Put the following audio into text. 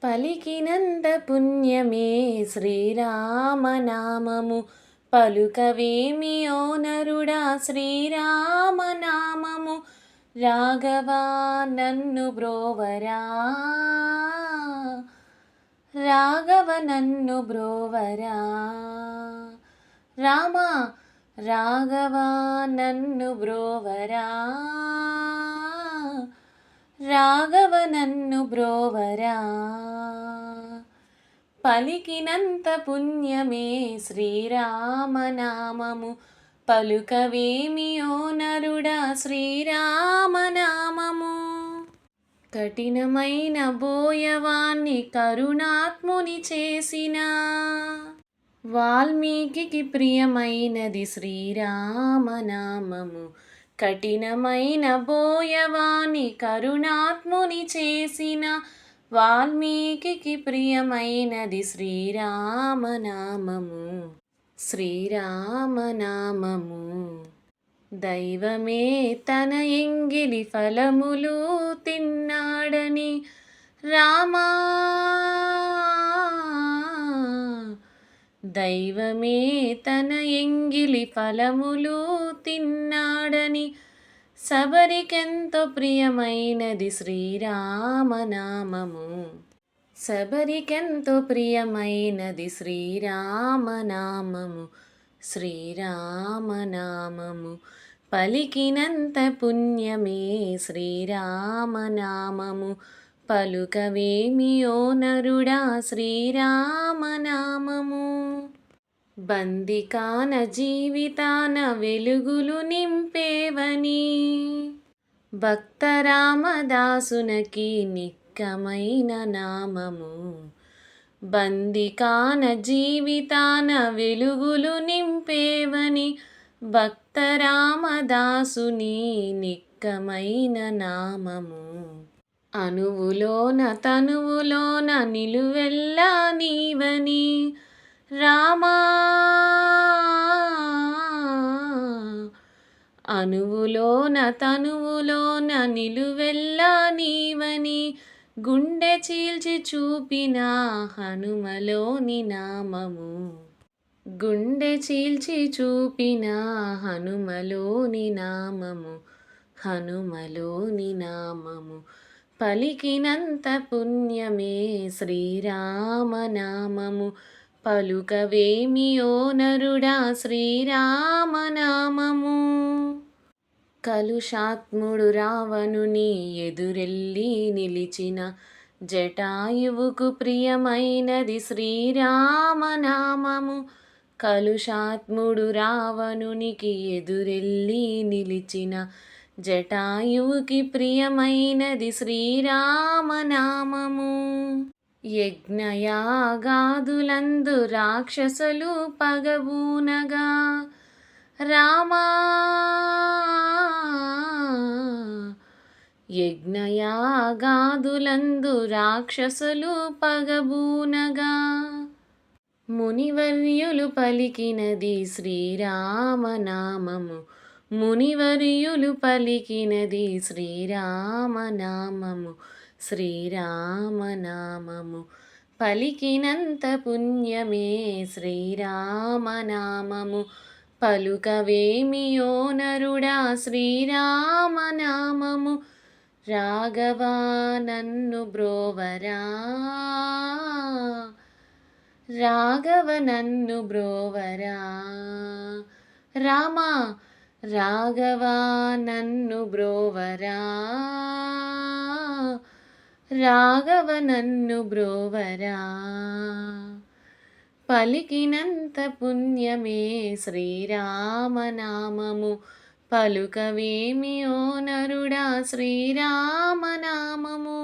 పలికినంత పుణ్యమే శ్రీరామనామము. పలుకవేమియో నరుడా శ్రీరామనామము. రాఘవా నన్ను బ్రోవరా, రాఘవ నన్ను బ్రోవరా. రామ రాఘవ నన్ను బ్రోవరా, రాఘవ నన్ను బ్రోవరా. పలికినంత పుణ్యమే శ్రీరామనామము. పలుకవేమియో నరుడా శ్రీరామనామము. కఠినమైన బోయవాన్ని కరుణాత్ముని చేసిన వాల్మీకి ప్రియమైనది శ్రీరామనామము. కఠినమైన బోయవాని కరుణాత్ముని చేసిన వాల్మీకి ప్రియమైనది శ్రీరామనామము. శ్రీరామనామము. దైవమే తన ఎంగిలి ఫలములు తిన్నాడని రామా, దైవమే తన ఎంగిలి ఫలములు తిన్నాడని శబరికెంతో ప్రియమైనది శ్రీరామనామము. శబరికెంతో ప్రియమైనది శ్రీరామనామము. శ్రీరామనామము. పలికినంత పుణ్యమే శ్రీరామనామము. పలుకవేమియో నరుడా శ్రీరామనామము. బందికాన జీవితాన వెలుగులు నింపేవని భక్తరామదాసునకి నిక్కమైన నామము. బందికాన జీవితాన వెలుగులు నింపేవని భక్తరామదాసుని నిక్కమైన నామము. అణువులోన తనువులోన నిలువెల్లా నీవని రామా, అణువులోన తనువులోన నిలువెల్లా నీవని గుండె చీల్చి చూపిన హనుమలోని నామము. గుండె చీల్చి చూపిన హనుమలోని నామము. హనుమలోని నామము. పలికినంత పుణ్యమే శ్రీరామనామము. పలుకవేమియో నరుడా శ్రీరామనామము. కలుషాత్ముడు రావణుని ఎదురెల్లి నిలిచిన జటాయువుకు ప్రియమైనది శ్రీరామనామము. కలుషాత్ముడు రావణునికి ఎదురెల్లి నిలిచిన జటాయువుకి ప్రియమైనది శ్రీరామనామము. యజ్ఞయాగాదులందు రాక్షసులు పగబూనగా రామా, యజ్ఞయాగాదులందు రాక్షసులు పగబూనగా మునివర్యులు పలికినది శ్రీరామనామము. మునివర్యులు పలికినది శ్రీరామనామము. శ్రీరామనామము. పలికినంత పుణ్యమే శ్రీరామనామము. పలుకవేమియో నరుడా శ్రీరామనామము. రాఘవా నన్ను బ్రోవరా, రాఘవ నన్ను బ్రోవరా. రామ రాఘవా నన్ను బ్రోవరా, రాఘవ నన్ను బ్రోవరా. పలికినంత పుణ్యమే శ్రీరామనామము. పలుకవేమియో నరుడా శ్రీరామనామము.